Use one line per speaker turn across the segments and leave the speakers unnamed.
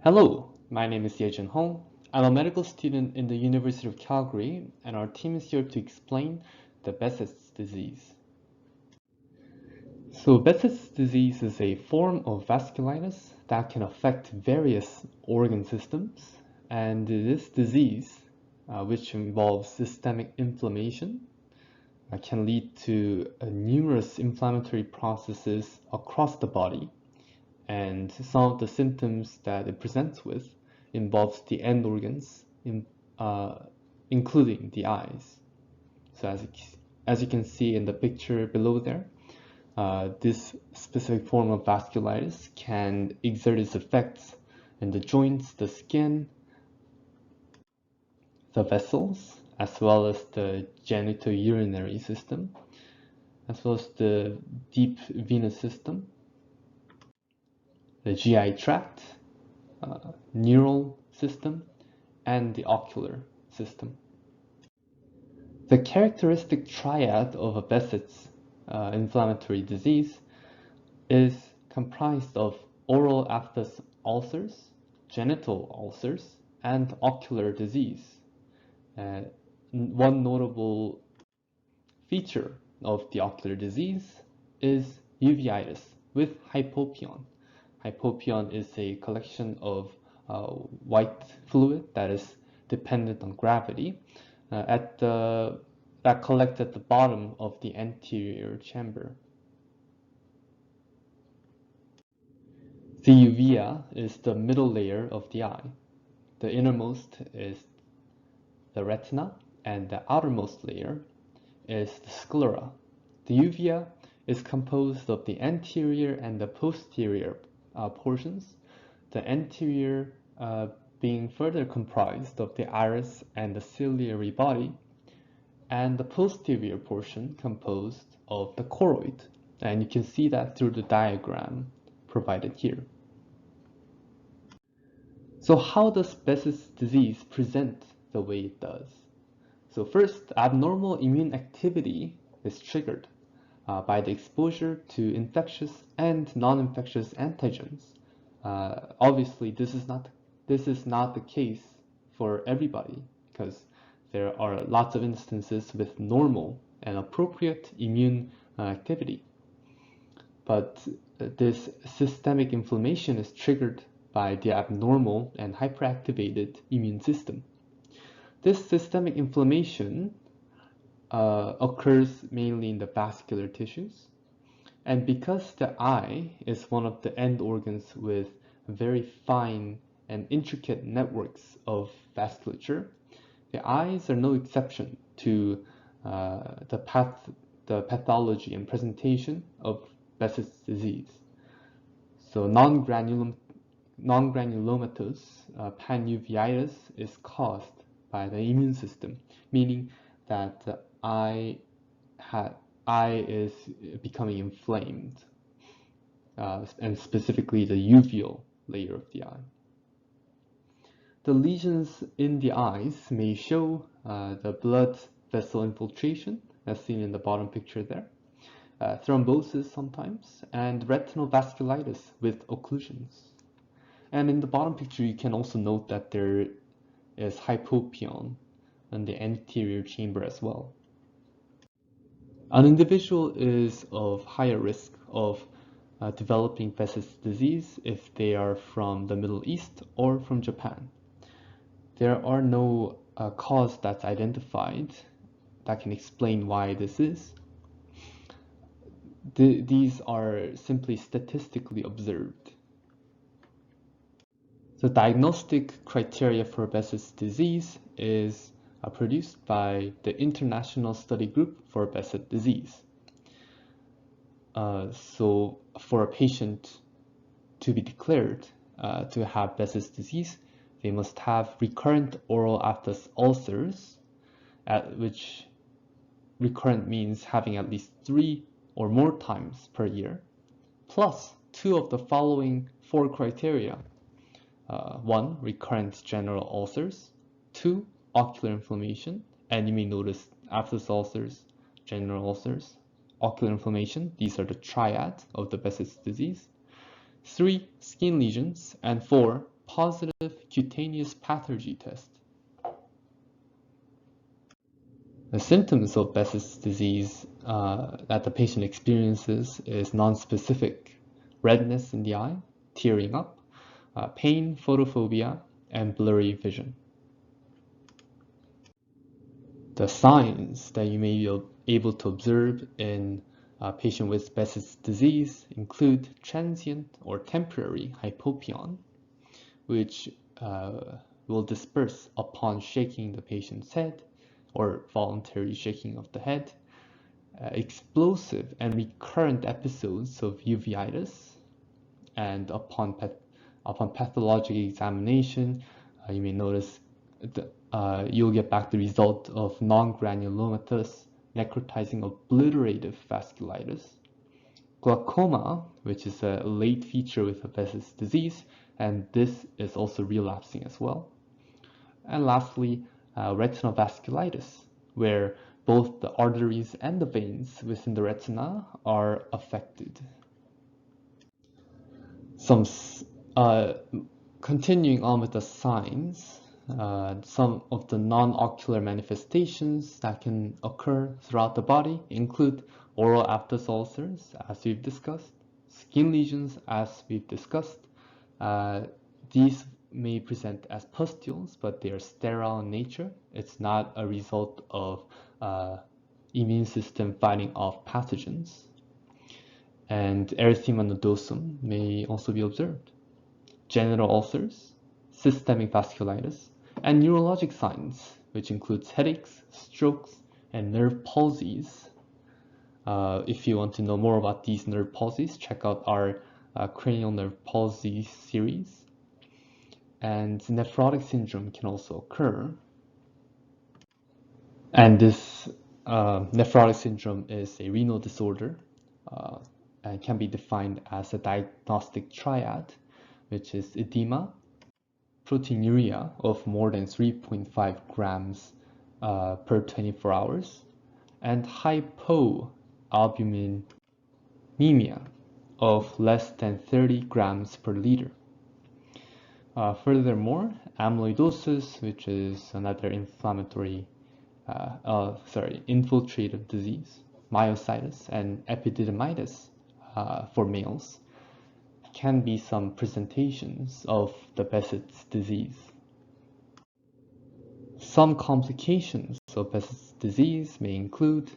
Hello, my name is Yejun Hong. I'm a medical student in the University of Calgary, and our team is here to explain the Behçet's disease. So Behçet's disease is a form of vasculitis that can affect various organ systems, and this disease, which involves systemic inflammation, can lead to numerous inflammatory processes across the body. And some of the symptoms that it presents with involves the end organs, including the eyes. So as you can see in the picture below there, this specific form of vasculitis can exert its effects in the joints, the skin, the vessels, as well as the genitourinary system, as well as the deep venous system, the GI tract, neural system, and the ocular system. The characteristic triad of a Behçet's inflammatory disease is comprised of oral aphthous ulcers, genital ulcers, and ocular disease. One notable feature of the ocular disease is uveitis with hypopyon. Hypopyon is a collection of white fluid that is dependent on gravity that collects at the bottom of the anterior chamber. The uvea is the middle layer of the eye. The innermost is the retina, and the outermost layer is the sclera. The uvea is composed of the anterior and the posterior portions, the anterior being further comprised of the iris and the ciliary body, and the posterior portion composed of the choroid. And you can see that through the diagram provided here. So how does Behçet's disease present the way it does? So first, abnormal immune activity is triggered by the exposure to infectious and non-infectious antigens. Obviously, this is not the case for everybody, because there are lots of instances with normal and appropriate immune activity. But this systemic inflammation is triggered by the abnormal and hyperactivated immune system. This systemic inflammation occurs mainly in the vascular tissues, and because the eye is one of the end organs with very fine and intricate networks of vasculature, the eyes are no exception to the pathology and presentation of Behçet's disease. So non-granulomatous panuveitis is caused by the immune system, meaning that the eye is becoming inflamed, and specifically the uveal layer of the eye. The lesions in the eyes may show the blood vessel infiltration, as seen in the bottom picture there, thrombosis sometimes, and retinal vasculitis with occlusions. And in the bottom picture, you can also note that there is hypopyon in the anterior chamber as well. An individual is of higher risk of developing Behçet's disease if they are from the Middle East or from Japan. There are no cause that's identified that can explain why this is. These are simply statistically observed. The diagnostic criteria for Behçet's disease is produced by the International Study Group for Behçet Disease. So for a patient to be declared to have Behçet's disease, they must have recurrent oral aphthous ulcers, which recurrent means having at least 3 or more times per year, plus 2 of the following 4 criteria. 1, recurrent general ulcers. 2, ocular inflammation, and you may notice aphthous ulcers, general ulcers, ocular inflammation. These are the triad of the Behçet's disease. 3, skin lesions, and 4, positive cutaneous pathogen test. The symptoms of Behçet's disease that the patient experiences is nonspecific redness in the eye, tearing up, pain, photophobia, and blurry vision. The signs that you may be able to observe in a patient with Behçet's disease include transient or temporary hypopyon, which will disperse upon shaking the patient's head or voluntary shaking of the head, explosive and recurrent episodes of uveitis, and upon pathologic examination, you may notice you'll get back the result of non-granulomatous necrotizing obliterative vasculitis, glaucoma, which is a late feature with Behçet's disease, and this is also relapsing as well. And lastly, retinal vasculitis, where both the arteries and the veins within the retina are affected. Continuing on with the signs, some of the non-ocular manifestations that can occur throughout the body include oral aphthous ulcers, as we've discussed, skin lesions, as we've discussed. These may present as pustules, but they are sterile in nature. It's not a result of immune system fighting off pathogens. And erythema nodosum may also be observed. Genital ulcers, systemic vasculitis, and neurologic signs, which includes headaches, strokes, and nerve palsies. If you want to know more about these nerve palsies, check out our cranial nerve palsy series. And nephrotic syndrome can also occur. And this nephrotic syndrome is a renal disorder and can be defined as a diagnostic triad, which is edema, proteinuria of more than 3.5 grams per 24 hours, and hypoalbuminemia of less than 30 grams per liter. Furthermore, amyloidosis, which is another infiltrative disease, myositis, and epididymitis for males can be some presentations of the Behçet's disease. Some complications of Behçet's disease may include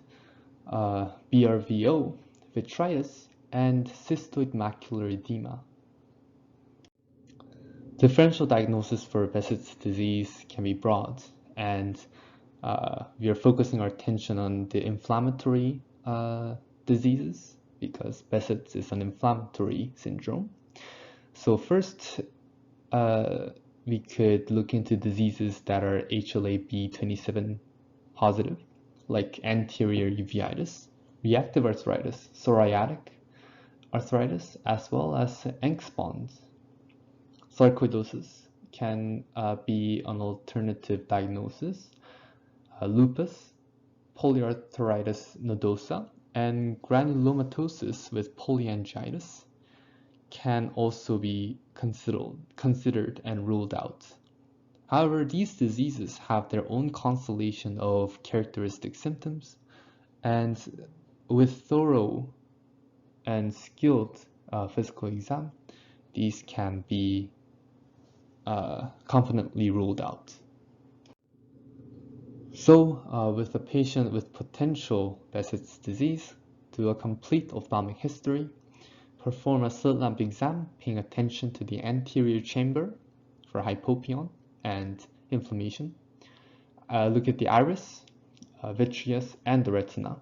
BRVO, vitritis, and cystoid macular edema. Differential diagnosis for Behçet's disease can be broad, and we are focusing our attention on the inflammatory diseases because Behçet's is an inflammatory syndrome. So first, we could look into diseases that are HLA-B27 positive, like anterior uveitis, reactive arthritis, psoriatic arthritis, as well as Angst-Bonds. Sarcoidosis can be an alternative diagnosis. Lupus, polyarthritis nodosa, and granulomatosis with polyangiitis can also be considered and ruled out. However, these diseases have their own constellation of characteristic symptoms, and with thorough and skilled physical exam, these can be confidently ruled out. So, with a patient with potential Behçet's disease, do a complete ophthalmic history, perform a slit lamp exam, paying attention to the anterior chamber for hypopyon and inflammation. Look at the iris, vitreous, and the retina.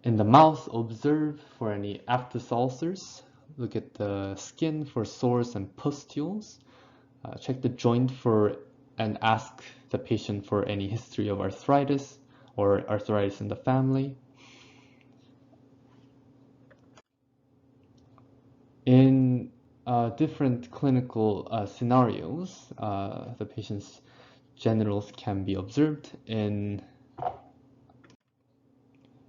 In the mouth, observe for any aphthous ulcers. Look at the skin for sores and pustules. Check the joint and ask the patient for any history of arthritis or arthritis in the family. In different clinical scenarios, the patient's genitals can be observed in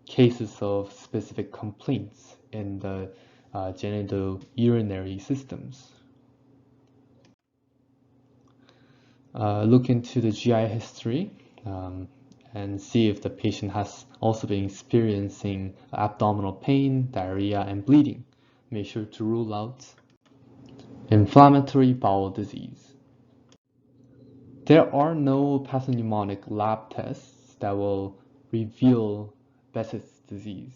cases of specific complaints in the genitourinary systems. look into the GI history and see if the patient has also been experiencing abdominal pain, diarrhea, and bleeding. Make sure to rule out inflammatory bowel disease. There are no pathognomonic lab tests that will reveal Behçet disease.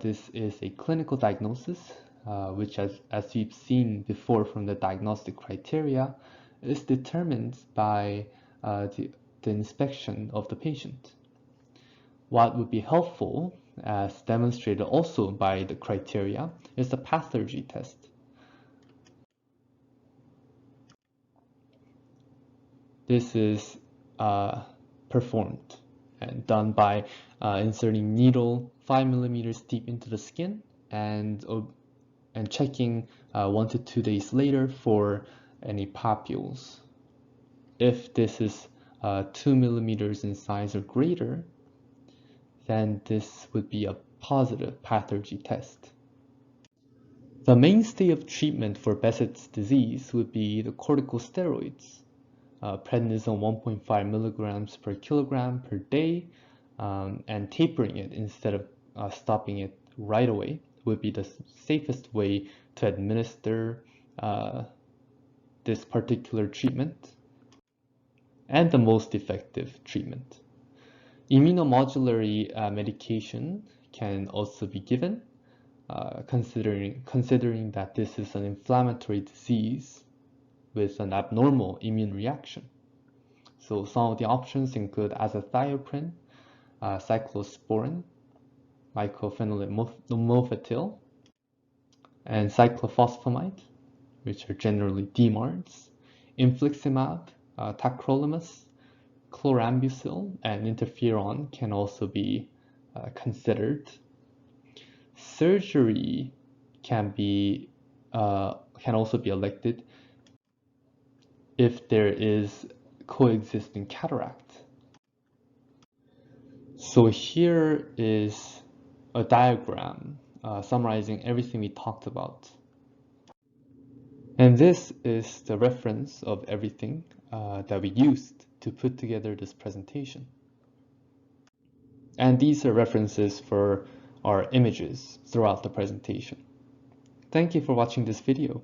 This is a clinical diagnosis, which as we've seen before from the diagnostic criteria, is determined by the inspection of the patient. What would be helpful, as demonstrated also by the criteria, is the pathology test. This is performed and done by inserting needle 5 millimeters deep into the skin and checking 1 to 2 days later for any papules. If this is 2 millimeters in size or greater, then this would be a positive pathology test. The mainstay of treatment for Behçet's disease would be the corticosteroids. Prednisone 1.5 milligrams per kilogram per day, and tapering it instead of stopping it right away would be the safest way to administer this particular treatment and the most effective treatment. Immunomodulatory medication can also be given, considering that this is an inflammatory disease with an abnormal immune reaction. So some of the options include azathioprine, cyclosporin, mycophenolate mofetil, and cyclophosphamide, which are generally DMARDs, infliximab, tacrolimus, chlorambucil, and interferon can also be considered. Surgery can also be elected if there is coexisting cataract. So here is a diagram summarizing everything we talked about. And this is the reference of everything that we used to put together this presentation. And these are references for our images throughout the presentation. Thank you for watching this video.